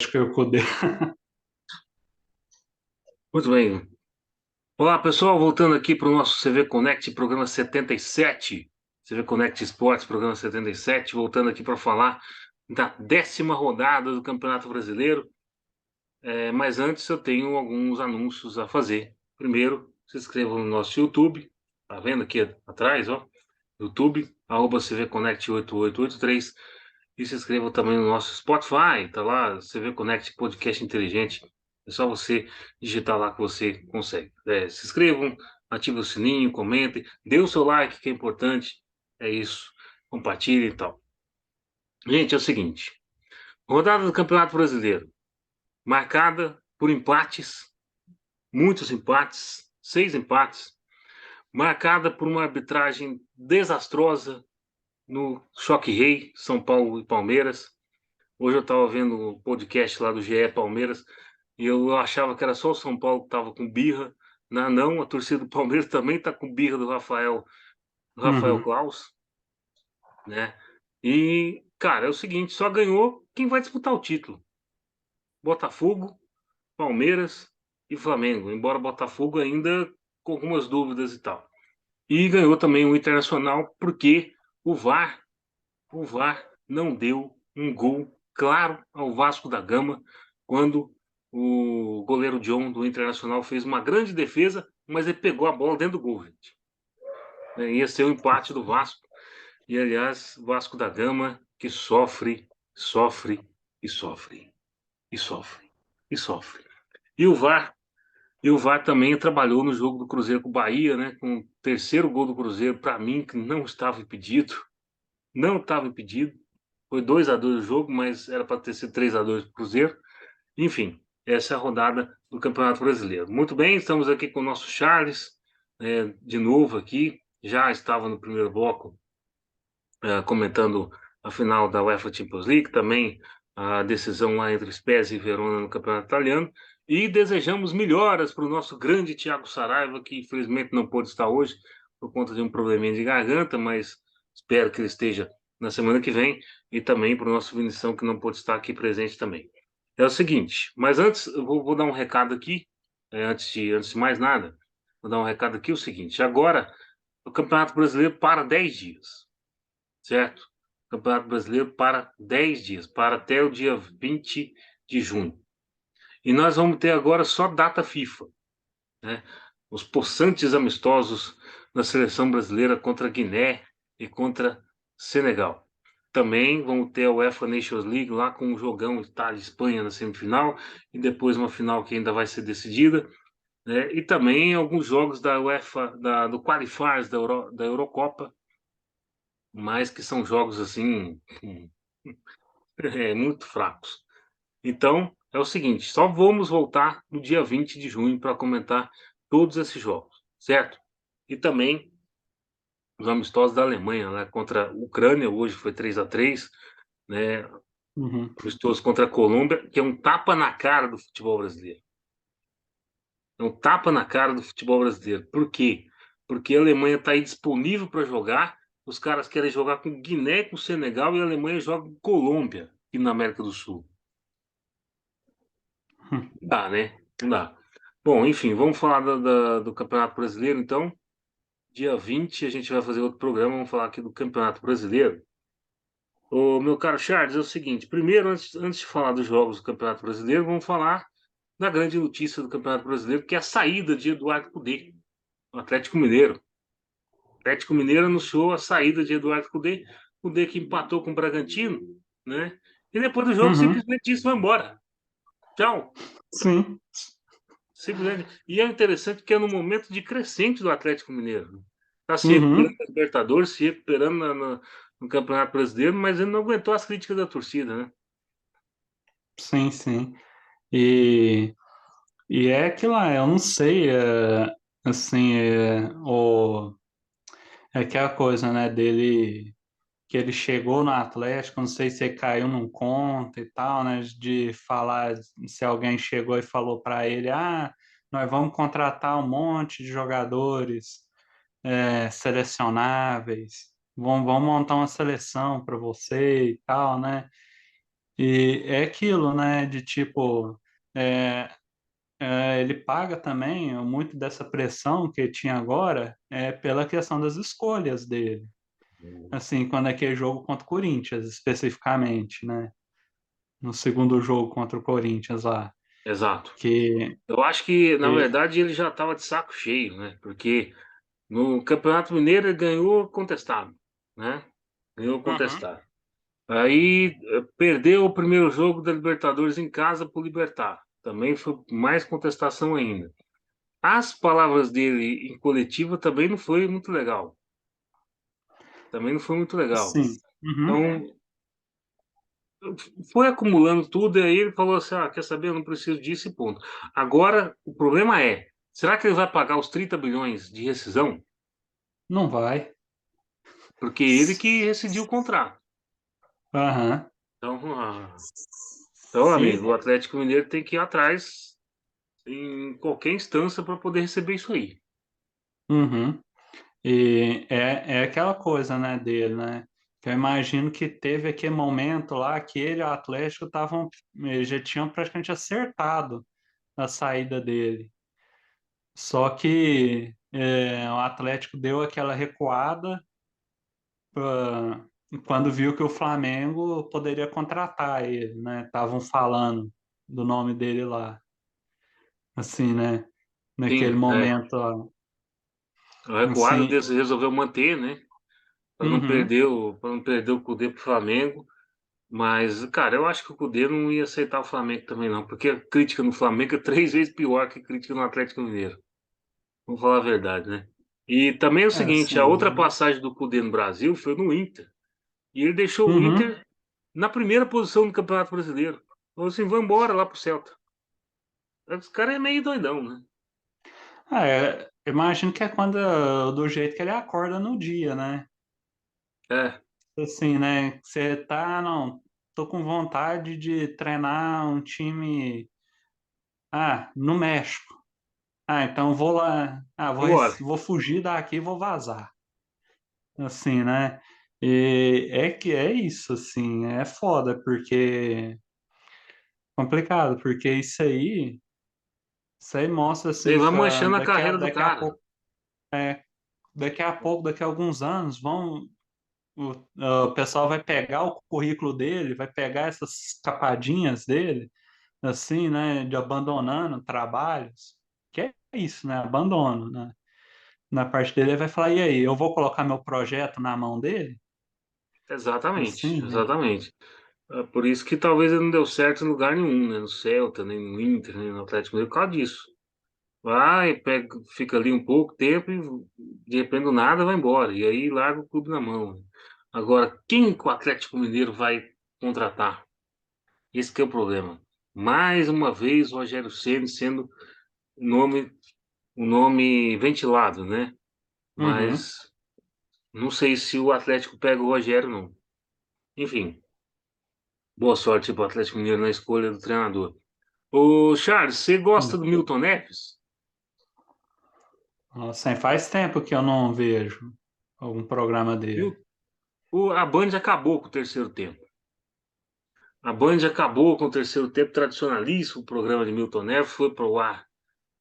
Acho que eu Kudê. Muito bem. Olá, pessoal, voltando aqui para o nosso CV Connect, programa 77. CV Connect Esportes, programa 77, voltando aqui para falar da 10ª rodada do Campeonato Brasileiro. Mas antes eu tenho alguns anúncios a fazer. Primeiro, se inscrevam no nosso YouTube, tá vendo aqui atrás, ó, YouTube, @CV Connect 8883, e se inscrevam também no nosso Spotify, tá lá, CV Connect Podcast Inteligente. É só você digitar lá que você consegue. Se inscrevam, ativem o sininho, comentem, dê o seu like, que é importante. É isso. Compartilhe e tal. Gente, é o seguinte: rodada do Campeonato Brasileiro, marcada por empates, muitos empates, 6 empates, marcada por uma arbitragem desastrosa no Choque Rei, São Paulo e Palmeiras. Hoje eu estava vendo o podcast lá do GE Palmeiras e eu achava que era só o São Paulo que estava com birra. Não, não, a torcida do Palmeiras também está com birra do Rafael Uhum. Claus, né? E, cara, é o seguinte, só ganhou quem vai disputar o título. Botafogo, Palmeiras e Flamengo, embora Botafogo ainda com algumas dúvidas e tal. E ganhou também o Internacional porque o VAR, o VAR não deu um gol claro ao Vasco da Gama quando o goleiro John do Internacional fez uma grande defesa, mas ele pegou a bola dentro do gol, gente. Ia ser o empate do Vasco. E, aliás, Vasco da Gama que sofre, sofre e sofre, e sofre, e sofre. E o VAR E o VAR também trabalhou no jogo do Cruzeiro com o Bahia, né? Com o terceiro gol do Cruzeiro, para mim, que não estava impedido. Não estava impedido. Foi 2-2 o jogo, mas era para ter sido 3-2 para o Cruzeiro. Enfim, essa é a rodada do Campeonato Brasileiro. Muito bem, estamos aqui com o nosso Charles, de novo aqui. Já estava no primeiro bloco, comentando a final da UEFA Champions League, também a decisão lá entre Spezia e Verona no Campeonato Italiano. E desejamos melhoras para o nosso grande Thiago Saraiva, que infelizmente não pôde estar hoje por conta de um probleminha de garganta, mas espero que ele esteja na semana que vem. E também para o nosso Vinição, que não pôde estar aqui presente também. É o seguinte, mas antes, eu vou dar um recado aqui, antes de mais nada, vou dar um recado aqui, o seguinte, agora o Campeonato Brasileiro para 10 dias, certo? O Campeonato Brasileiro para 10 dias, para até o dia 20 de junho. E nós vamos ter agora só data FIFA, né? Os possantes amistosos da seleção brasileira contra Guiné e contra Senegal. Também vamos ter a UEFA Nations League lá com um jogão Itália e Espanha na semifinal e depois uma final que ainda vai ser decidida, né? E também alguns jogos da UEFA, do Qualifiers da Eurocopa, mas que são jogos assim muito fracos. Então, é o seguinte, só vamos voltar no dia 20 de junho para comentar todos esses jogos, certo? E também os amistosos da Alemanha, né, contra a Ucrânia, hoje foi 3-3, né? Uhum. Amistoso contra a Colômbia, que é um tapa na cara do futebol brasileiro. É um tapa na cara do futebol brasileiro. Por quê? Porque a Alemanha está aí disponível para jogar, os caras querem jogar com Guiné, com Senegal, e a Alemanha joga com Colômbia, aqui na América do Sul. Dá, né? Não dá. Bom, enfim, vamos falar do Campeonato Brasileiro, então. Dia 20 a gente vai fazer outro programa, vamos falar aqui do Campeonato Brasileiro. Ô, meu caro Charles, é o seguinte, primeiro, antes de falar dos jogos do Campeonato Brasileiro, vamos falar da grande notícia do Campeonato Brasileiro, que é a saída de Eduardo Cudê, do Atlético Mineiro. O Atlético Mineiro anunciou a saída de Eduardo Cudê, Cudê que empatou com o Bragantino, né? E depois do jogo Uhum. simplesmente disse, vai embora. Tchau. Sim. Simplesmente. E é interessante que é no momento de crescente do Atlético Mineiro. Está se recuperando Uhum. na Libertadores, se recuperando no Campeonato Brasileiro, mas ele não aguentou as críticas da torcida, né? Sim, sim. E, e é que lá, eu não sei, assim, é aquela coisa, né, dele, que ele chegou no Atlético, não sei se ele caiu num conto e tal, né, de falar, se alguém chegou e falou para ele, nós vamos contratar um monte de jogadores selecionáveis, vamos montar uma seleção para você e tal, né? E é aquilo, né? De tipo, é, ele paga também muito dessa pressão que ele tinha agora pela questão das escolhas dele. Assim, quando é que é jogo contra o Corinthians, especificamente, né? No segundo jogo contra o Corinthians lá. Exato. Que, Eu acho que, na que verdade, ele já estava de saco cheio, né? Porque no Campeonato Mineiro ele ganhou contestado, né? Ganhou Uhum. contestado. Aí perdeu o primeiro jogo da Libertadores em casa para o Libertad. Também foi mais contestação ainda. As palavras dele em coletiva também não foi muito legal. Também não foi muito legal. Sim. Uhum. Então, foi acumulando tudo e aí ele falou assim: ah, quer saber? Eu não preciso disso e ponto. Agora, o problema é: será que ele vai pagar os 30 bilhões de rescisão? Não vai. Porque ele que rescindiu o contrato. Aham. Então, então, amigo, Se, o Atlético Mineiro tem que ir atrás em qualquer instância para poder receber isso aí. uhum. E é aquela coisa, né, dele, né? Que eu imagino que teve aquele momento lá que ele e o Atlético estavam, já tinham praticamente acertado a saída dele. Só que o Atlético deu aquela recuada quando viu que o Flamengo poderia contratar ele, né? Estavam falando do nome dele lá, assim, né? Naquele Sim, momento, lá. o recuado Assim, desse resolveu manter, né? uhum, Para não perder o Cudê pro Flamengo. Mas, cara, eu acho que o Cudê não ia aceitar o Flamengo também, não, porque a crítica no Flamengo é 3 vezes pior que a crítica no Atlético Mineiro. Vamos falar a verdade, né? E também é o seguinte, a outra assim, passagem do Cudê no Brasil foi no Inter. E ele deixou o uhum. Inter na primeira posição do Campeonato Brasileiro. Falou assim, vamos embora lá pro Celta. Esse cara é meio doidão, né? Imagino que é quando, do jeito que ele acorda no dia, né? É, Assim, né? Você tá, não, tô com vontade de treinar um time, no México. Então vou lá, embora. vou fugir daqui e vou vazar. Assim, né? E é que é isso, assim, é foda, porque complicado, porque isso aí mostra Ele assim, vai manchando a carreira do daqui a cara. pouco, daqui a alguns anos, o pessoal vai pegar o currículo dele, vai pegar essas capadinhas dele, assim, né, de abandonando trabalhos, que é isso, né? Abandono, né? Na parte dele, ele vai falar, e aí, eu vou colocar meu projeto na mão dele? Exatamente, Assim, né? exatamente. É por isso que talvez ele não deu certo em lugar nenhum, né? No Celta, nem no Inter, nem no Atlético Mineiro, por causa disso. Vai, pega, fica ali um pouco tempo e de repente do nada vai embora. E aí larga o clube na mão, né? Agora, quem que o Atlético Mineiro vai contratar? Esse que é o problema. Mais uma vez o Rogério Ceni sendo o nome, o nome ventilado, né? Uhum. Mas não sei se o Atlético pega o Rogério, não. Enfim, boa sorte para o Atlético Mineiro na escolha do treinador. Ô, Charles, você gosta Hum. do Milton Neves? Nossa, faz tempo que eu não vejo algum programa dele. Mil- a Band acabou com o terceiro tempo. A Band acabou com o terceiro tempo tradicionalíssimo. O programa de Milton Neves foi para o ar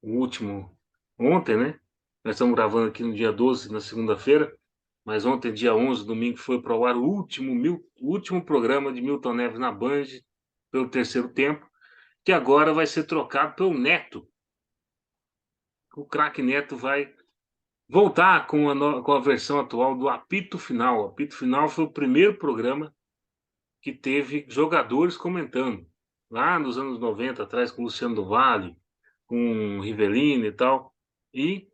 o último ontem, né? Nós estamos gravando aqui no dia 12, na segunda-feira, mas ontem, dia 11, domingo, foi para o ar o último programa de Milton Neves na Band pelo terceiro tempo, que agora vai ser trocado pelo Neto. O craque Neto vai voltar com com a versão atual do Apito Final. O Apito Final foi o primeiro programa que teve jogadores comentando. Lá nos anos 90, atrás, com o Luciano do Vale, com o Rivelino e tal. E,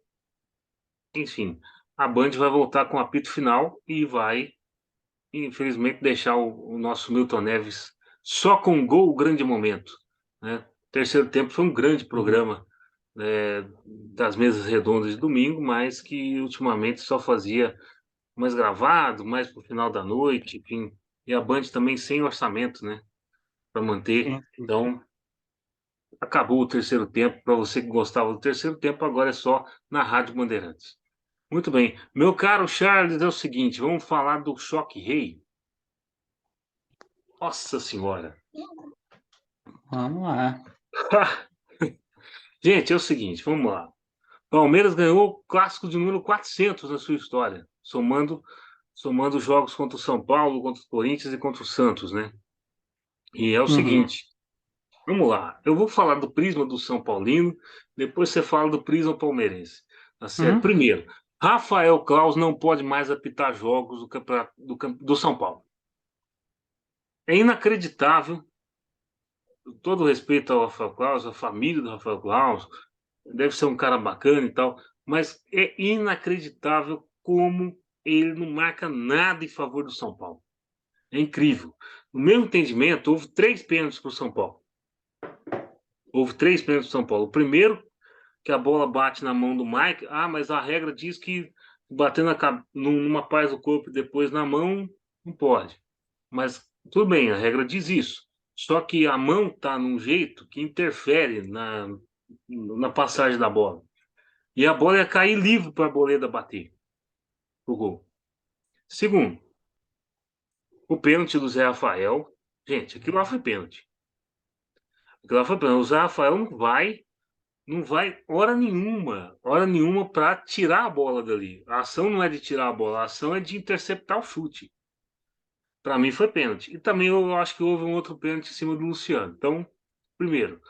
enfim, a Band vai voltar com o apito final e vai, infelizmente, deixar o nosso Milton Neves só com um gol, grande momento. Né? Terceiro tempo foi um grande Uhum. programa das mesas redondas de domingo, mas que ultimamente só fazia mais gravado, mais pro final da noite, enfim. E a Band também sem orçamento, né? Para manter. Sim, sim. Então, acabou o terceiro tempo. Para você que gostava do terceiro tempo, agora é só na Rádio Bandeirantes. Muito bem. Meu caro Charles, é o seguinte: vamos falar do Choque Rei. Nossa Senhora! Vamos lá. Gente, é o seguinte, vamos lá. Palmeiras ganhou o clássico de número 400 na sua história, somando jogos contra o São Paulo, contra o Corinthians e contra o Santos, né? E é o Uhum. seguinte, vamos lá. Eu vou falar do prisma do São Paulino, depois você fala do prisma palmeirense. Tá certo? Uhum. Primeiro, Rafael Claus não pode mais apitar jogos do campeonato do São Paulo. É inacreditável, com todo respeito ao Rafael Claus, à família do Rafael Claus, deve ser um cara bacana e tal, mas é inacreditável como ele não marca nada em favor do São Paulo. É incrível. No meu entendimento, houve 3 pênaltis para o São Paulo. Houve 3 pênaltis para o São Paulo. O primeiro, que a bola bate na mão do Mike. Ah, mas a regra diz que bater numa parte do corpo e depois na mão, não pode. Mas tudo bem, a regra diz isso. Só que a mão está num jeito que interfere na passagem da bola. E a bola ia cair livre para a Arboleda bater o gol. Segundo, o pênalti do Zé Rafael. Gente, aquilo lá foi pênalti. Aquilo lá foi pênalti. O Zé Rafael não vai hora nenhuma para tirar a bola dali. A ação não é de tirar a bola, a ação é de interceptar o chute. Para mim foi pênalti. E também eu acho que houve um outro pênalti em cima do Luciano. Então, primeiro,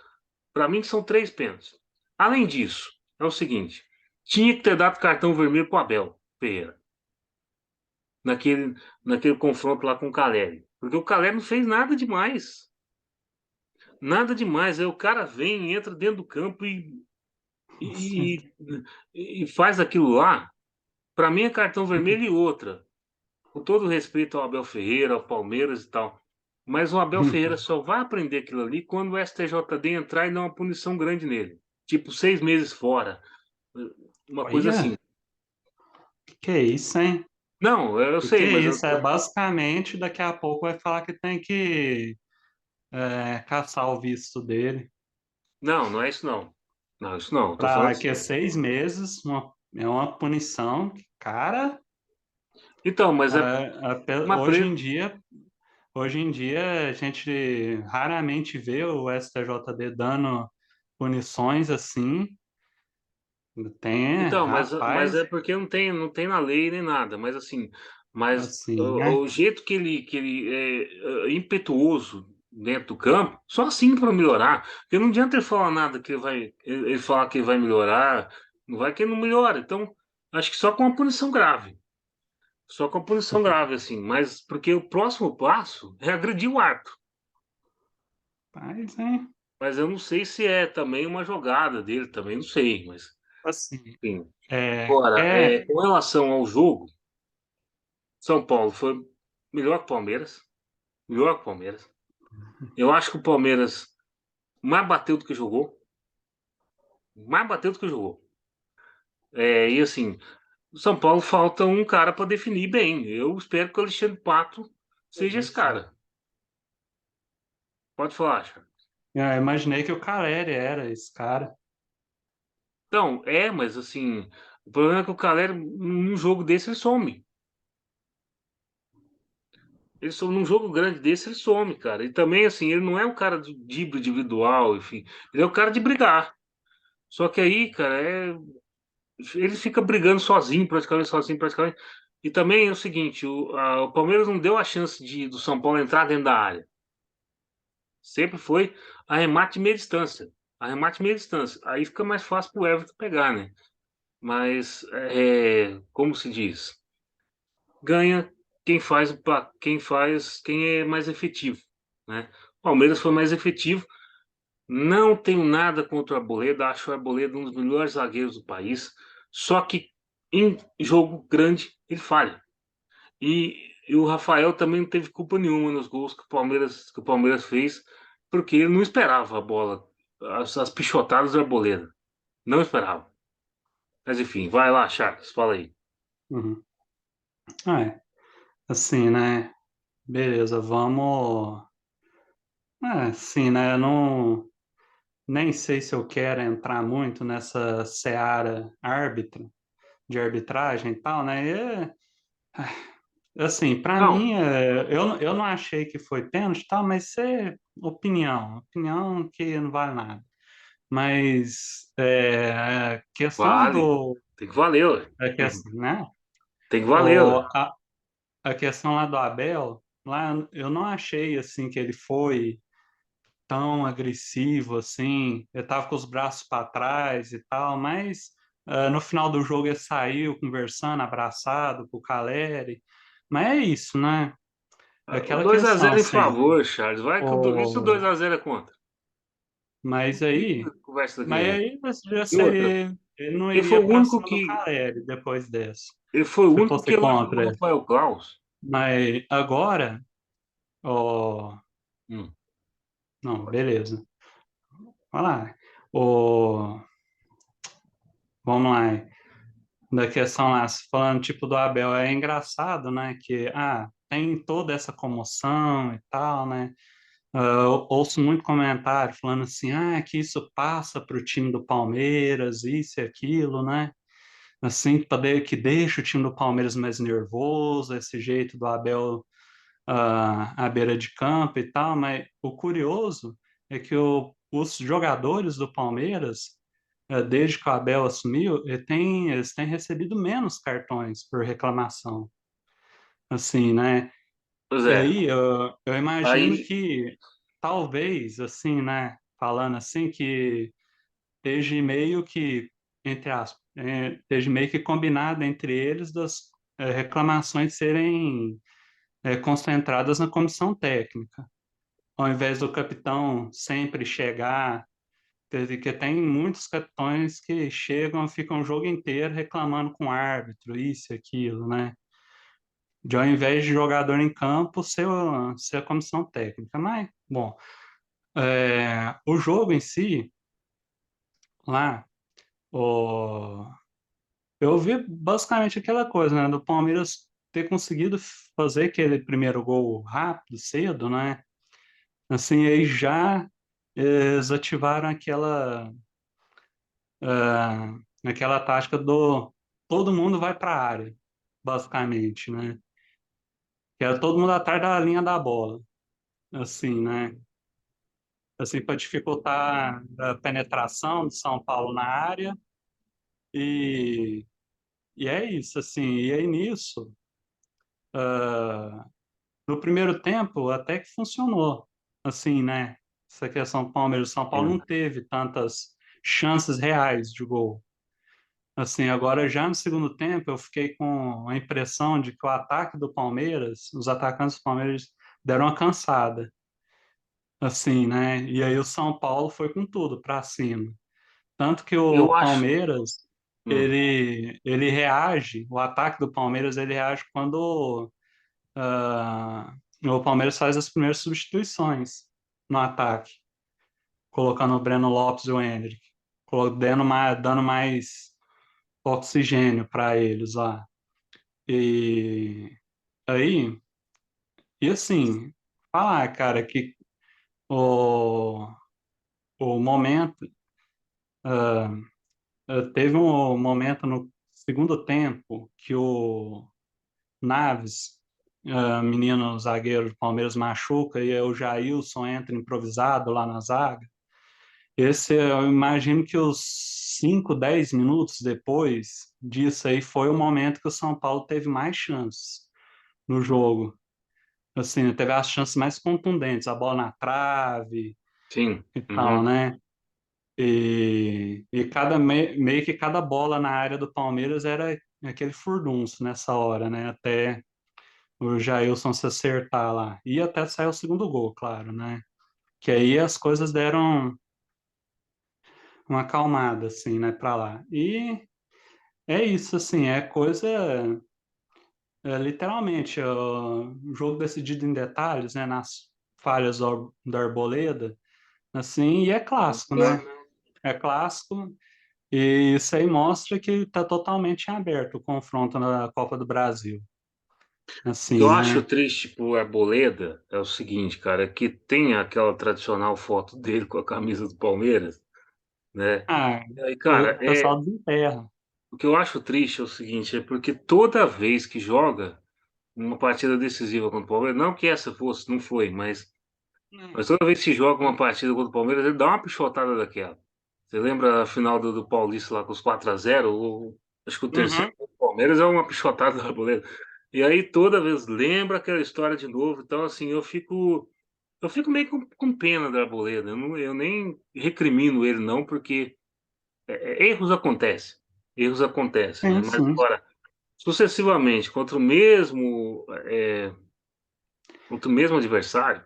para mim são 3 pênaltis. Além disso, é o seguinte: tinha que ter dado cartão vermelho para o Abel Ferreira naquele, naquele confronto lá com o Caleri. Porque o Caleri não fez nada demais. Nada demais. Aí o cara vem, entra dentro do campo Sim. e, e faz aquilo lá. Para mim é cartão vermelho e outra. Com todo respeito ao Abel Ferreira, ao Palmeiras e tal. Mas o Abel Ferreira só vai aprender aquilo ali quando o STJD entrar e dar uma punição grande nele. Tipo, 6 meses fora. Uma coisa assim. Olha, que é isso, hein? Não, eu Que sei, é mas isso? É basicamente daqui a pouco vai falar que tem que caçar o visto dele. não, não é isso não. Não, isso não. Eu tô falando Para que assim. 6 meses é uma punição que, cara, Então, mas é uma hoje em pre... dia, a gente raramente vê o STJD dando punições assim. Tem, Então, mas rapaz, é porque não tem na lei nem nada, mas assim, mas assim, o né? jeito que ele é impetuoso dentro do campo, só assim para melhorar. Porque não adianta ele falar nada que ele falar que ele vai melhorar, não vai que ele não melhora. Então, acho que só com uma punição grave. Só com a punição grave, assim, mas porque o próximo passo é agredir o árbitro. Rapaz, hein? Mas eu não sei se é também uma jogada dele, também não sei, mas Assim, enfim. é, Agora, é, com relação ao jogo, São Paulo foi melhor que o Palmeiras. Melhor que o Palmeiras. Eu acho que o Palmeiras mais bateu do que jogou. Mais bateu do que jogou. E assim, o São Paulo falta um cara para definir bem. Eu espero que o Alexandre Pato seja esse cara. Pode falar, Charles. eu imaginei que o Caleri era esse cara. Então, mas assim, o problema é que o Calera, num jogo desse, ele some. Num jogo grande desse, ele some, cara. E também, assim, ele não é um cara de drible individual, enfim. Ele é o cara de brigar. Só que aí, cara, ele fica brigando sozinho, praticamente sozinho, praticamente. E também é o seguinte, o Palmeiras não deu a chance do São Paulo entrar dentro da área. Sempre foi arremate de meia distância. Arremate de meia distância. Aí fica mais fácil pro Everton pegar, né? Mas, como se diz? Ganha quem é mais efetivo, né? O Palmeiras foi mais efetivo. Não tenho nada contra o Arboleda, acho o Arboleda um dos melhores zagueiros do país. Só que em jogo grande ele falha. E o Rafael também não teve culpa nenhuma nos gols que o Palmeiras fez, porque ele não esperava a bola, as pichotadas do Arboleda. Não esperava. Mas enfim, vai lá, Charles, fala aí. Uhum. Assim, né? Beleza, vamos. Sim, né? Eu não, nem sei se eu quero entrar muito nessa seara de arbitragem e tal, né? Assim, para Não, mim, eu não achei que foi pênalti e tal, mas você opinião que não vale nada. Mas a questão Vale. do, Tem que valer, ué. a questão, né? Tem que valer, O, ué. a questão lá do Abel, lá eu não achei assim que ele foi tão agressivo assim. Ele tava com os braços para trás e tal, mas no final do jogo ele saiu conversando, abraçado com o Caleri. Mas é isso, né? É O aquela dois a questão, zero em assim. favor, Charles. Vai que e se o O, 2-0 é contra? mas Fica aí, a conversa daquele mas jeito. aí já E outra, seria, ele não ele foi iria o para único cima do que. Caleri depois dessa, Ele foi o se único que fosse elogiou o contra. Rafael Claus. Mas agora, ó, Hum, não, beleza. Vai lá. O, vamos lá. Da questão lá, se falando tipo do Abel, é engraçado, né? Que tem toda essa comoção e tal, né? Eu ouço muito comentário falando assim, que isso passa para o time do Palmeiras, isso e aquilo, né? Assim, que deixa o time do Palmeiras mais nervoso, esse jeito do Abel à beira de campo e tal, mas o curioso é que os jogadores do Palmeiras, desde que o Abel assumiu, eles têm recebido menos cartões por reclamação, assim, né? pois E é. aí eu imagino Aí, que talvez, assim, né, falando assim, que esteja meio que, entre aspas, esteja meio que combinado entre eles das reclamações serem concentradas na comissão técnica, ao invés do capitão sempre chegar, que tem muitos capitães que chegam, ficam o jogo inteiro reclamando com o árbitro, isso e aquilo, né? De ao invés de jogador em campo, ser a comissão técnica. Mas, bom, o jogo em si, lá, o, eu vi basicamente aquela coisa, né? Do Palmeiras ter conseguido fazer aquele primeiro gol rápido, cedo, né? Assim, aí já eles ativaram aquela tática do todo mundo vai para a área, basicamente, né? Que era todo mundo atrás da linha da bola, assim, né? Assim, para dificultar a penetração de São Paulo na área e, e é isso, assim. E aí nisso, no primeiro tempo até que funcionou, assim, né? Essa questão do Palmeiras, São Paulo não hum, teve tantas chances reais de gol. Assim, agora já no segundo tempo eu fiquei com a impressão de que o ataque do Palmeiras, os atacantes do Palmeiras deram uma cansada, assim, né? E aí o São Paulo foi com tudo para cima. Tanto que eu o acho. Palmeiras, hum, ele reage, o ataque do Palmeiras, ele reage quando o Palmeiras faz as primeiras substituições no ataque, colocando o Breno Lopes e o Endrick, dando mais oxigênio para eles lá. E aí, e assim, falar, cara, que o, o momento, teve um momento no segundo tempo que o Naves, menino zagueiro do Palmeiras, machuca e aí o Jailson entra improvisado lá na zaga. Esse, eu imagino que os 5, 10 minutos depois disso aí foi o momento que o São Paulo teve mais chances no jogo. Assim, teve as chances mais contundentes, a bola na trave sim. e tal, Uhum. né? E meio que cada bola na área do Palmeiras era aquele furdunço nessa hora, né? Até o Jailson se acertar lá. E até sair o segundo gol, claro, né? Que aí as coisas deram uma acalmada, assim, né, pra lá. E é isso, assim, é coisa, literalmente, o jogo decidido em detalhes, né, nas falhas do Arboleda, assim, e é clássico, né? É clássico, e isso aí mostra que está totalmente em aberto o confronto na Copa do Brasil, O que eu assim, acho né? triste pro Arboleda é o seguinte, cara, que tem aquela tradicional foto dele com a camisa do Palmeiras, né? Ah, E aí, o cara, pessoal desenterra. o que eu acho triste é o seguinte, é porque toda vez que joga uma partida decisiva contra o Palmeiras, não que essa fosse, não foi, mas É. Mas toda vez que joga uma partida contra o Palmeiras, ele dá uma pichotada daquela. Você lembra a final do Paulista lá com os 4-0? Acho que o terceiro Uhum. gol do Palmeiras é uma pichotada da Arboleda. E aí toda vez lembra aquela história de novo. Então, assim, eu fico meio com pena da Arboleda. Eu nem recrimino ele, não, porque erros acontecem. Erros acontecem, né? Sim, Mas sim. agora, sucessivamente, contra o mesmo adversário,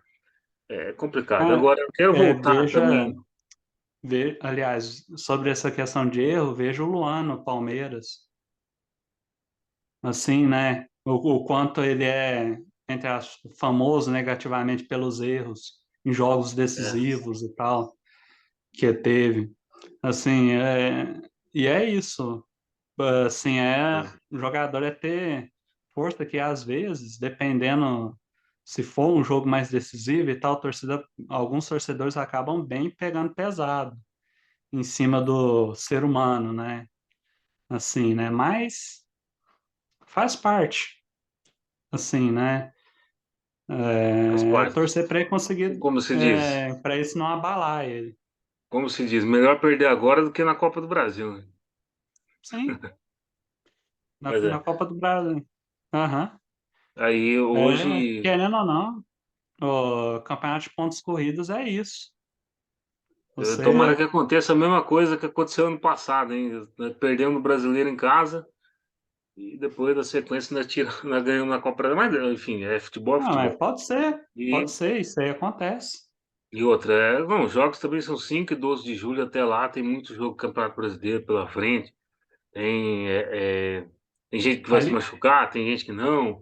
é complicado. Ah, Agora, eu quero voltar veja, também. aliás, sobre essa questão de erro, veja o Luan no Palmeiras. Assim, né? O quanto ele é, entre as, famoso negativamente pelos erros em jogos É, decisivos e tal, que teve. Assim, e é isso. Assim, é. o jogador é ter força que às vezes, dependendo se for um jogo mais decisivo e tal, alguns torcedores acabam bem pegando pesado em cima do ser humano, né? Assim, né? Mas faz parte, assim, né? Faz parte. Torcer para ele conseguir, Como se diz? para isso não abalar ele. Como se diz? Melhor perder agora do que na Copa do Brasil, né? Sim, Mas na é. Copa do Brasil. Aham. Aí hoje, Querendo ou não, o campeonato de pontos corridos é isso. tomara que Você, aconteça a mesma coisa que aconteceu ano passado, hein? Perdemos o brasileiro em casa e depois da sequência ainda, ainda ganhamos na Copa do Brasil. Mas, enfim, futebol é não, mas futebol. pode E, ser, isso aí acontece. e outra, bom, os jogos também são 5 e 12 de julho até lá, tem muito jogo do Campeonato Brasileiro pela frente. Tem, tem gente que vai se Ali, machucar, tem gente que não.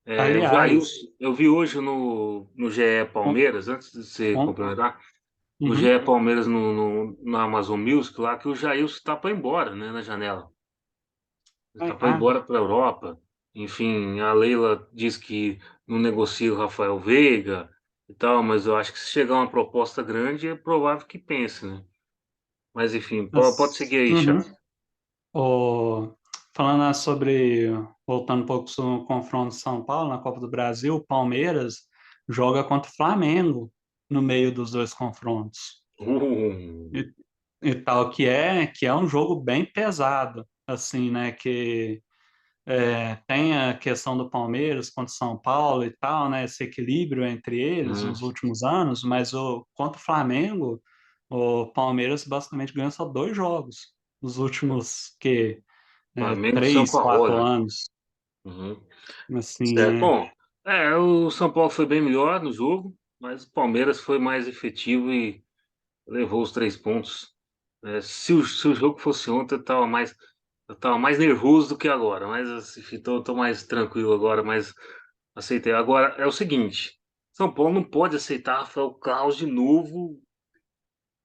O aliás, Jailson, eu vi hoje no GE on- Palmeiras, antes de você on- complementar, o uhum, GE Palmeiras na Amazon Music lá, que o Jailson está para ir embora, né, na janela. Ele está para ir embora para a Europa. Enfim, a Leila diz que não negocia o Rafael Veiga e tal, mas eu acho que se chegar uma proposta grande, é provável que pense, né? Mas enfim, pode seguir aí, uhum. Charles. O, falando sobre, voltando um pouco sobre o confronto de São Paulo na Copa do Brasil, o Palmeiras joga contra o Flamengo no meio dos dois confrontos. Uh, E, e tal, que é um jogo bem pesado, assim, né? Que tem a questão do Palmeiras contra o São Paulo e tal, né? Esse equilíbrio entre eles hum, nos últimos anos, mas contra o Flamengo, o Palmeiras basicamente ganhou só dois jogos nos últimos, Flamengo samba três, quatro rola. anos. Uhum. Assim, Certo. Bom, o São Paulo foi bem melhor no jogo, mas o Palmeiras foi mais efetivo e levou os 3 pontos. Se o jogo fosse ontem, eu tava mais nervoso do que agora, mas assim, tô mais tranquilo agora, mas aceitei. Agora é o seguinte: São Paulo não pode aceitar Rafael Claus de novo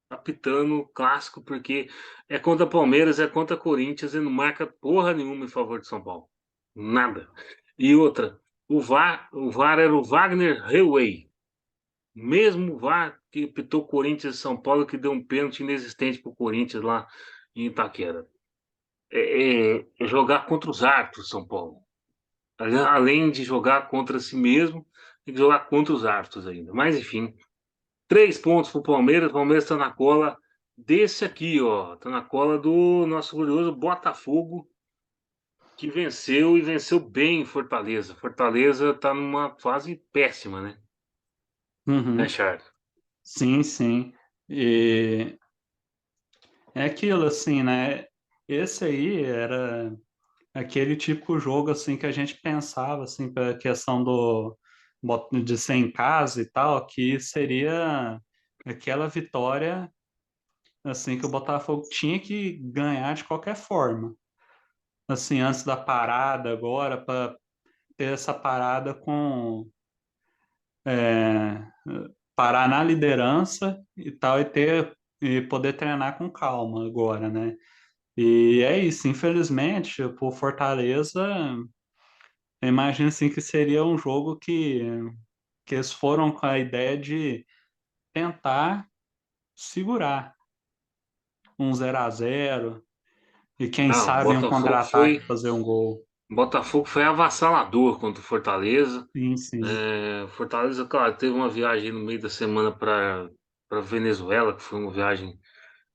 apitando o clássico, porque é contra Palmeiras, é contra Corinthians e não marca porra nenhuma em favor de São Paulo. Nada. E outra, o VAR era o Wagner Hellway, mesmo VAR que apitou Corinthians e São Paulo, que deu um pênalti inexistente pro Corinthians lá em Itaquera. É jogar contra os árbitros, São Paulo. Além de jogar contra si mesmo, tem que jogar contra os árbitros ainda. Mas enfim, 3 pontos pro Palmeiras. O Palmeiras está na cola desse aqui, ó. Tá na cola do nosso glorioso Botafogo, que venceu e venceu bem Fortaleza. Fortaleza tá numa fase péssima, né? Né, uhum, Charles? sim, sim. E é aquilo, assim, né? Esse aí era aquele típico jogo, assim, que a gente pensava, assim, para questão de ser em casa e tal, que seria aquela vitória, assim, que o Botafogo tinha que ganhar de qualquer forma. Assim, antes da parada agora, para ter essa parada é, parar na liderança e tal, e poder treinar com calma agora, né? E é isso, infelizmente, por Fortaleza, eu imagino assim que seria um jogo que eles foram com a ideia de tentar segurar um 0-0 e quem Não, o sabe um Botafogo foi. contra-ataque fazer um gol. Botafogo foi avassalador contra o Fortaleza. Sim, sim. Fortaleza, claro, teve uma viagem no meio da semana para Venezuela, que foi uma viagem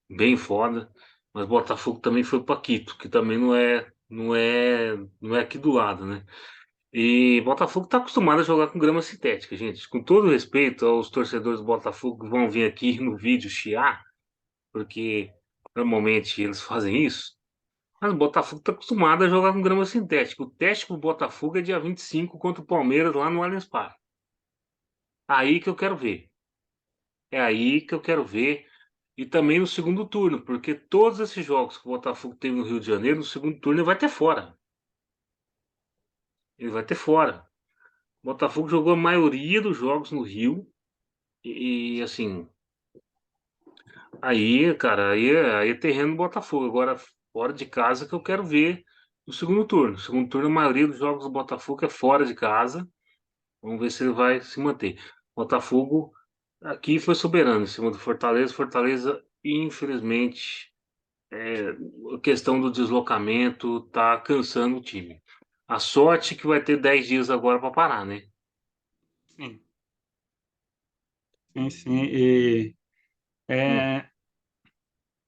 bem foda. Mas Botafogo também foi para Quito, que também não é aqui do lado, né? E Botafogo está acostumado a jogar com grama sintética, gente. Com todo respeito aos torcedores do Botafogo que vão vir aqui no vídeo chiar, porque normalmente eles fazem isso. Mas o Botafogo está acostumado a jogar com grama sintética. O teste pro Botafogo é dia 25 contra o Palmeiras lá no Allianz Parque. Aí que eu quero ver. É aí que eu quero ver. E também no segundo turno, porque todos esses jogos que o Botafogo teve no Rio de Janeiro, no segundo turno ele vai ter fora. Ele vai ter fora. O Botafogo jogou a maioria dos jogos no Rio. Assim, aí, cara, aí é terreno do Botafogo. Agora, fora de casa que eu quero ver no segundo turno. No segundo turno, a maioria dos jogos do Botafogo é fora de casa. Vamos ver se ele vai se manter. Botafogo aqui foi soberano em cima do Fortaleza. Fortaleza, infelizmente, a questão do deslocamento tá cansando o time. A sorte que vai ter 10 dias agora para parar, né? Sim, sim, sim. Hum, É,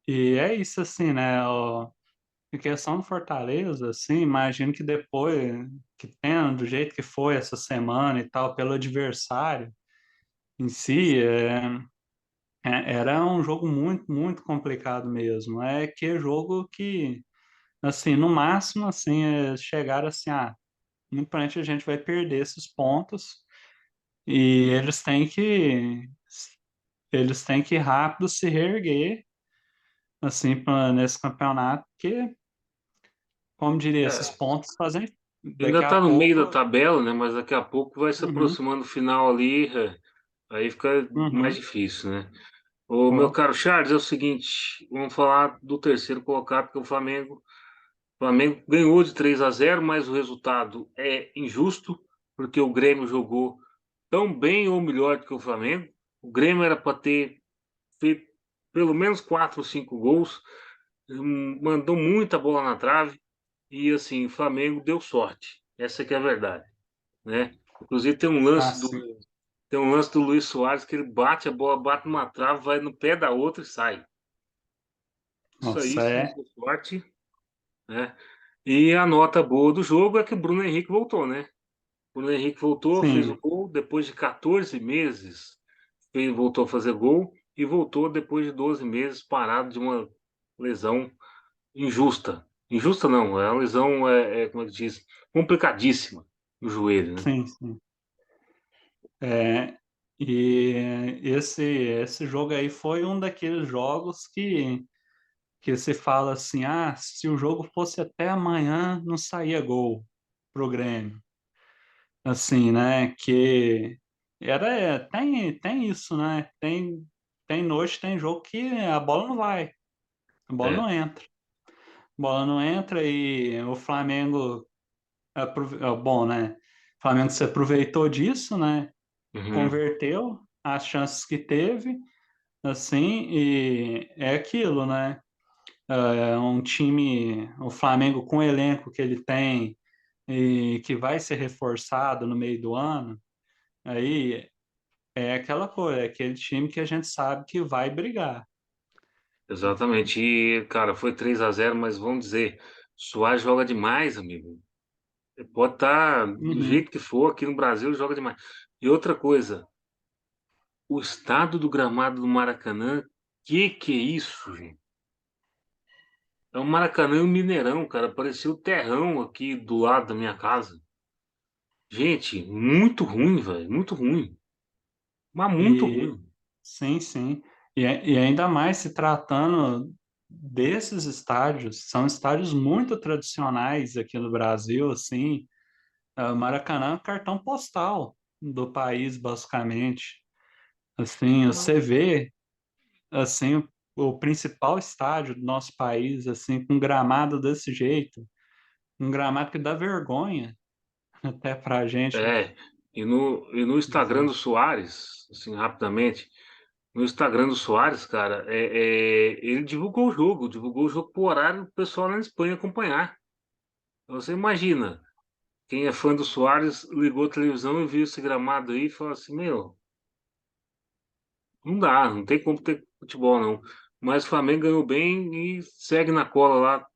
e é isso, assim, né? Em questão do Fortaleza, assim, imagino que depois que tendo do jeito que foi essa semana e tal, pelo adversário em si, era um jogo muito, muito complicado mesmo. É que jogo que, assim, no máximo, assim, chegar assim, muito provavelmente a gente vai perder esses pontos e eles têm que rápido se reerguer, assim, nesse campeonato, porque, como diria, esses é, pontos fazem ainda daqui a tá no meio da pouco. tabela, né? Mas daqui a pouco vai se Uhum, aproximando o final ali, aí fica mais uhum, difícil, né? Ô, meu ó, caro Charles, é o seguinte, vamos falar do terceiro colocado, que é o Flamengo. O Flamengo ganhou de 3-0, mas o resultado é injusto, porque o Grêmio jogou tão bem ou melhor do que o Flamengo. O Grêmio era para ter feito pelo menos 4 ou 5 gols, mandou muita bola na trave e assim, o Flamengo deu sorte. Essa que é a verdade, né? Inclusive sim. tem um lance do Luiz Soares que ele bate a bola, bate numa trave, vai no pé da outra e sai. Isso aí Nossa, sim é. foi sorte, né? E a nota boa do jogo é que o Bruno Henrique voltou, né? O Bruno Henrique voltou, fez o Sim, gol depois de 14 meses, voltou a fazer gol e voltou depois de 12 meses parado de uma lesão injusta. Injusta não, é uma lesão, como é que diz, complicadíssima no joelho, né? sim, sim. É, e esse jogo aí foi um daqueles jogos que se fala assim, se o jogo fosse até amanhã, não saía gol pro Grêmio. Assim, né? Que tem isso, né? Tem noite, tem jogo que a bola não vai, a bola É. não entra. A bola não entra e o Flamengo, bom, né? O Flamengo se aproveitou disso, né? Uhum. Converteu as chances que teve, assim, e é aquilo, né? É um time, o Flamengo com o elenco que ele tem e que vai ser reforçado no meio do ano, aí é aquela coisa, é aquele time que a gente sabe que vai brigar. Exatamente. E, cara, foi 3-0, mas vamos dizer, Suárez joga demais, amigo. Ele pode estar do Uhum. jeito que for, aqui no Brasil ele joga demais. E outra coisa, o estado do gramado do Maracanã, que é isso, gente? É o Maracanã e o Mineirão, cara. Parecia o terrão aqui do lado da minha casa. Gente, muito ruim, velho. Muito ruim. Mas muito E ruim. sim, sim. E ainda mais se tratando desses estádios, são estádios muito tradicionais aqui no Brasil, assim. Maracanã é um cartão postal do país, basicamente. Assim, você vê, assim, o principal estádio do nosso país, assim, com gramado desse jeito, um gramado que dá vergonha até pra gente É. E no Instagram dizer. do Soares, assim, rapidamente, no Instagram do Soares, cara, ele divulgou o jogo pro horário do pessoal lá na Espanha acompanhar. Você imagina, quem é fã do Soares ligou a televisão e viu esse gramado aí e falou assim: Meu, não dá, não tem como ter futebol, não. Mas o Flamengo ganhou bem e segue na cola lá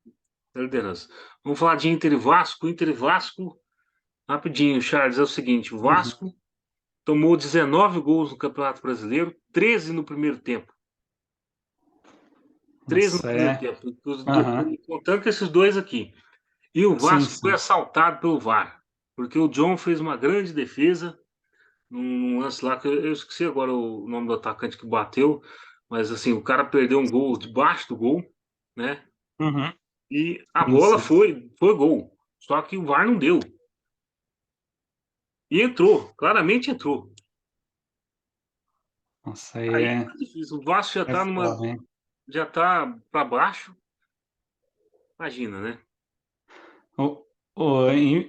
da liderança. Vamos falar de Inter e Vasco. Inter e Vasco, rapidinho, Charles, é o seguinte: o Uhum. Vasco tomou 19 gols no Campeonato Brasileiro, 13 no primeiro tempo. 13 no Nossa, primeiro é. tempo, Aham. contando com esses dois aqui. E o Sim, Vasco foi sim. assaltado pelo VAR, porque o John fez uma grande defesa num lance lá, que eu esqueci agora o nome do atacante que bateu, mas assim, o cara perdeu um gol debaixo do gol, né? Uhum. E a Sim, bola sim. foi gol. Só que o VAR não deu. E entrou, claramente entrou. Nossa, aí Aí tá difícil. O Vasco é foda, hein? já tá para baixo. Imagina, né?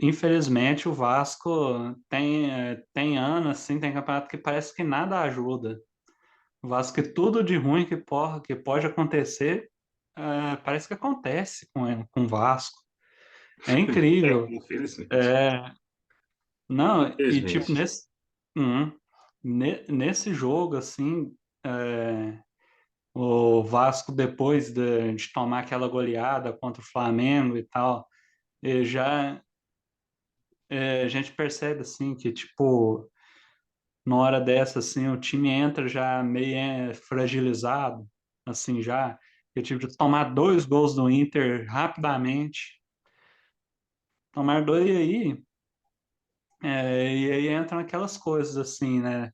Infelizmente, o Vasco tem ano, assim, tem campeonato que parece que nada ajuda. O Vasco, que tudo de ruim que pode acontecer, parece que acontece com o Vasco. É É, incrível. infelizmente. É, não, e tipo, Infelizmente. hum, nesse jogo, assim, o Vasco, depois de tomar aquela goleada contra o Flamengo e tal, já a gente percebe, assim, que, tipo, na hora dessa, assim, o time entra já meio fragilizado, assim, já. Eu tive de tomar dois gols do Inter rapidamente, tomar dois e aí entram aquelas coisas, assim, né?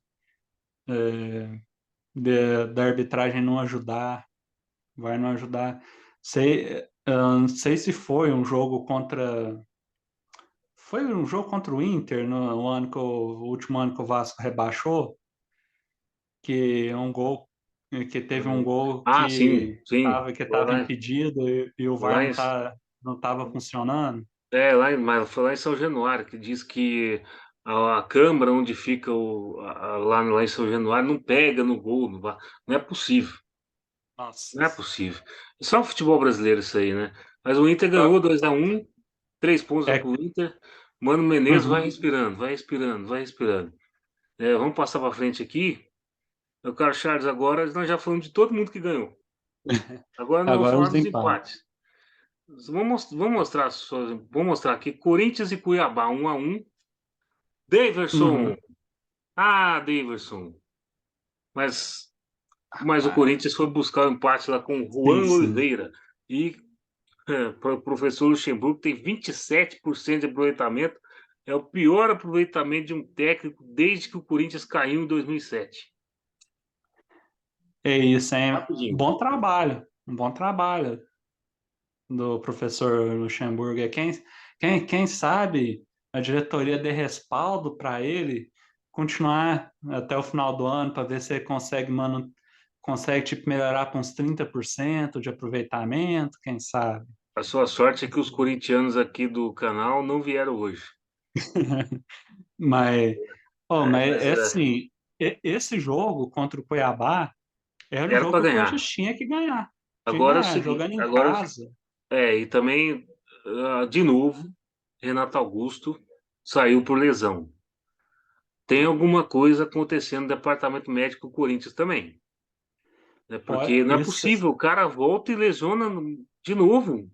Da arbitragem não ajudar, vai não ajudar. Não sei se foi um jogo contra. Foi um jogo contra o Inter no ano o último ano que o Vasco rebaixou, que um gol que teve um gol Ah, sim, sim. que estava impedido e o VAR Lá em, não estava funcionando. mas foi lá em São Januário, que diz que a câmara onde fica lá em São Januário não pega no gol. Não é possível. Nossa. Não é possível. É só o futebol brasileiro isso aí, né? Mas o Inter Ah, ganhou 2-1, 3 pontos É, pro Inter. Mano Menezes vai uhum. respirando, vai respirando, vai respirando. Vamos passar para frente aqui. Eu quero Charles agora, nós já falamos de todo mundo que ganhou. Agora nós vamos Agora falar os dos empates. empates. Vamos mostrar aqui. Corinthians e Cuiabá, 1-1. Daverson. Uhum. Ah, Daverson. Mas, mas o Rapaz, Corinthians foi buscar o empate lá com o sim, Juan sim. Oliveira. E o professor Luxemburgo tem 27% de aproveitamento. É o pior aproveitamento de um técnico desde que o Corinthians caiu em 2007. É isso, é Rapidinho. um bom trabalho do professor Luxemburgo. Quem sabe a diretoria dê respaldo para ele continuar até o final do ano para ver se ele consegue tipo, melhorar para uns 30% de aproveitamento, quem sabe. A sua sorte é que os corintianos aqui do canal não vieram hoje. Mas, oh, É, mas mas é assim, esse jogo contra o Cuiabá era o era jogo para que o Corinthians ganhar. tinha que ganhar. Tinha que Agora é o ganhar, seguinte, jogando em casa. e também, de novo, Renato Augusto saiu por lesão. Tem alguma coisa acontecendo no departamento médico do Corinthians também, né? Porque não é Isso, possível, o cara volta e lesiona de novo.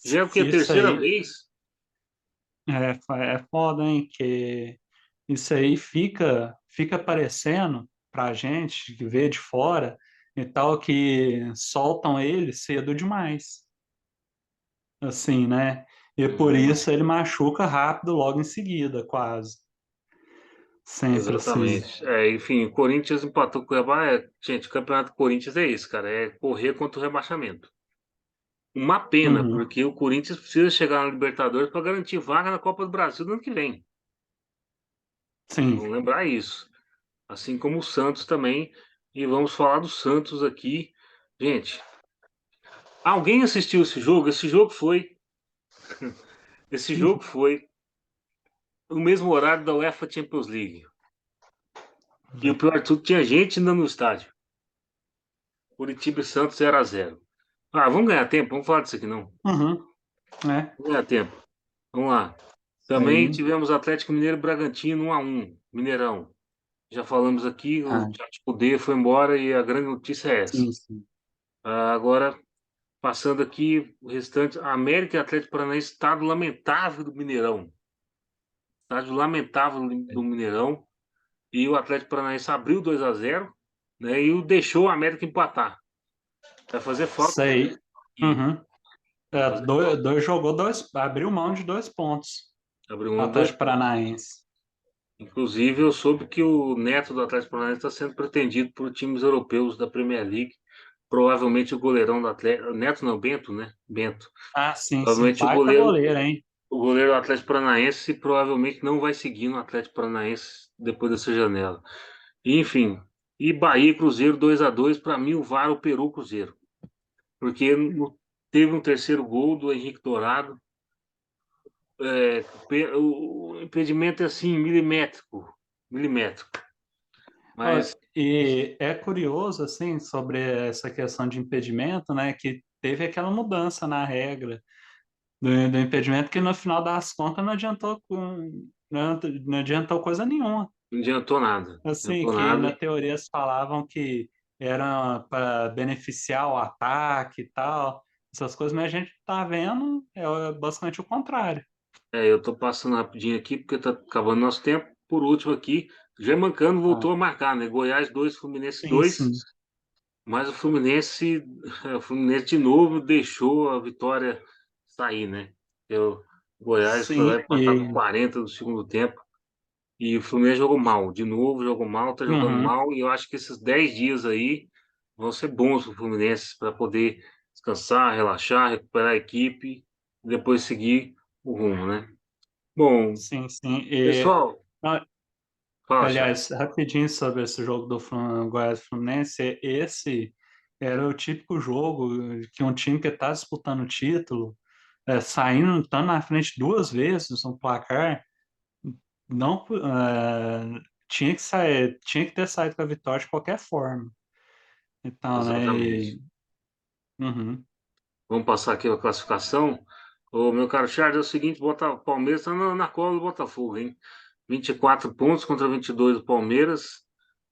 Já é o que? A isso terceira aí vez? é foda, hein? Que isso aí fica parecendo pra gente que vê de fora e tal, que soltam ele cedo demais. Assim, né? E por Uhum, isso ele machuca rápido logo em seguida, quase. Sempre assim. exatamente. Enfim, o Corinthians empatou com o Cuiabá. Gente, o campeonato do Corinthians é isso, cara. É correr contra o rebaixamento. Uma pena, Uhum. porque o Corinthians precisa chegar na Libertadores para garantir vaga na Copa do Brasil no ano que vem. Sim. Vamos lembrar isso. Assim como o Santos também. E vamos falar do Santos aqui. Gente, alguém assistiu esse jogo? Esse jogo foi o mesmo horário da UEFA Champions League. E o pior de tudo, tinha gente ainda no estádio. Curitiba e Santos 0-0. Ah, vamos ganhar tempo, vamos falar disso aqui não. Uhum. É. Vamos ganhar tempo. Vamos lá. Também Aí, tivemos Atlético Mineiro e Bragantino 1-1, Mineirão. Já falamos aqui, o ah, Tchatcho Kudê foi embora e a grande notícia é essa. sim, sim. Agora, passando aqui, o restante, a América e Atlético Paranaense, estado lamentável do Mineirão. Estádio lamentável do Mineirão. E o Atlético Paranaense abriu 2-0, né? E o deixou o América empatar. Vai fazer falta Sei. aqui. Uhum. Vai É, fazer falta. jogou dois, abriu mão de 2 pontos. Abriu mão de dois Atlético pontos. Paranaense. Inclusive, eu soube que o neto do Atlético Paranaense está sendo pretendido por times europeus da Premier League. Provavelmente o goleirão do Atlético. Neto não, Bento, né? Bento. Ah, sim, sim. Provavelmente Baita goleiro, hein? o goleiro do Atlético Paranaense provavelmente não vai seguir no Atlético Paranaense depois dessa janela. Enfim. E Bahia e Cruzeiro 2-2. Para mim, o VAR operou o Cruzeiro. Porque teve um terceiro gol do Henrique Dourado. O impedimento é assim, milimétrico. Milimétrico. Ó, Mas e é curioso, assim, sobre essa questão de impedimento, né? Que teve aquela mudança na regra do impedimento que no final das contas não adiantou, não adiantou coisa nenhuma. não adiantou nada. Não Assim, adiantou que na nada. teoria eles falavam que era para beneficiar o ataque e tal, essas coisas, mas a gente tá vendo basicamente o contrário. Eu tô passando rapidinho aqui, porque tá acabando nosso tempo. Por último aqui, Germancano Ah, voltou a marcar, né? Goiás 2, Fluminense sim, 2. sim. Mas o Fluminense de novo deixou a vitória sair, né? O Goiás foi lá Sim, empatar com 40 do segundo tempo. E o Fluminense jogou mal, de novo jogou mal, tá jogando uhum, mal. E eu acho que esses 10 dias aí vão ser bons para o Fluminense para poder descansar, relaxar, recuperar a equipe e depois seguir o rumo, né? Bom, sim, sim. pessoal, Ah, fala, Charles. aliás, rapidinho sobre esse jogo do Goiás Fluminense, esse era o típico jogo que um time que está disputando o título, saindo, estando na frente 2 vezes no placar, não tinha que sair, tinha que ter saído com a vitória de qualquer forma. Então, né? Exatamente. Uhum, Vamos passar aqui a classificação. Ô, meu caro Charles, é o seguinte, Palmeiras está na cola do Botafogo, hein? 24 pontos contra 22 do Palmeiras.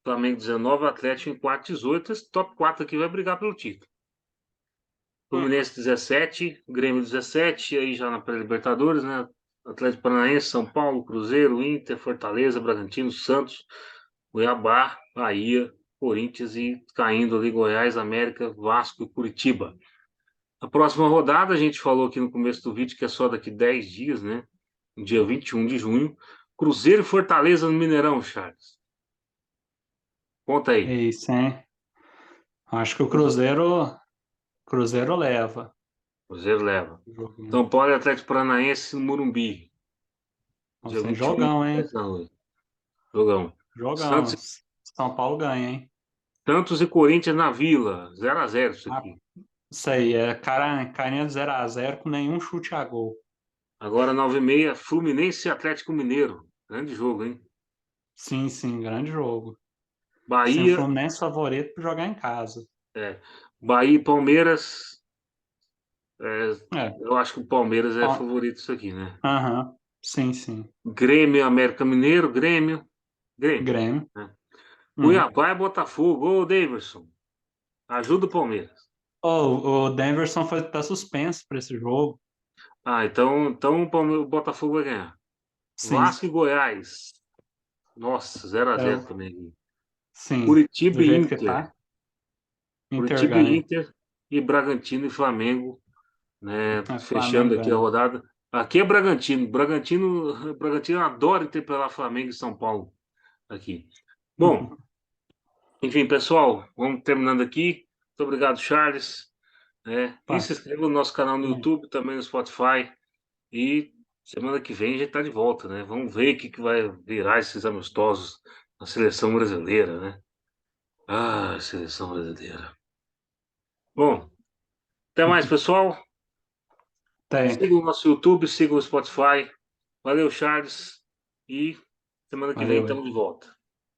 Flamengo 19, Atlético em quarto 18. Esse top 4 aqui vai brigar pelo título. uhum. Fluminense 17, Grêmio 17, aí já na pré-Libertadores, né? Atlético Paranaense, São Paulo, Cruzeiro, Inter, Fortaleza, Bragantino, Santos, Cuiabá, Bahia, Corinthians e caindo ali Goiás, América, Vasco e Curitiba. A próxima rodada, a gente falou aqui no começo do vídeo que é só daqui 10 dias, né? No dia 21 de junho. Cruzeiro e Fortaleza no Mineirão, Charles. Conta É aí. isso, hein? Acho que o Cruzeiro leva Cruzeiro leva. o jogo, né? São Paulo e Atlético Paranaense no Morumbi. Vai Dia ser 21, jogão, hein? 10 da noite. Jogão. Jogão. Santos, São Paulo ganha, hein? Santos e Corinthians na Vila. 0-0 isso Ah, aqui. isso aí, carinha de 0-0 com nenhum chute a gol. Agora 9h30, Fluminense e Atlético Mineiro. Grande jogo, hein? Sim, sim, grande jogo. Sim, o Bahia, Fluminense favorito para jogar em casa. é, Bahia e Palmeiras. É, É, eu acho que o Palmeiras é ó, favorito isso aqui, né? aham, sim, sim. Grêmio, América Mineiro, Grêmio, Grêmio. né? Uhum. Cuiabá e Botafogo. Ô, Daverson, ajuda o Palmeiras. Oh, o Denverson tá suspenso para esse jogo. Então o Botafogo vai ganhar. Sim, Vasco e Goiás. Nossa, 0-0 é, também. sim, Curitiba do e jeito que Inter. tá, Inter Curitiba e ganha. Inter e Bragantino e Flamengo, né? É, Fechando Flamengo aqui a ganha. rodada. Aqui é Bragantino. Bragantino adora interpelar Flamengo e São Paulo aqui. Bom, enfim, pessoal, vamos terminando aqui. Muito obrigado, Charles. Né? E Pá, se inscreva no nosso canal no também. YouTube, também no Spotify. E semana que vem a gente está de volta, né? Vamos ver o que vai virar esses amistosos na seleção brasileira, né? Ah, seleção brasileira. Bom, até mais, pessoal. Tem. Siga o nosso YouTube, siga o Spotify. Valeu, Charles. E semana que vem Valeu estamos aí. de volta.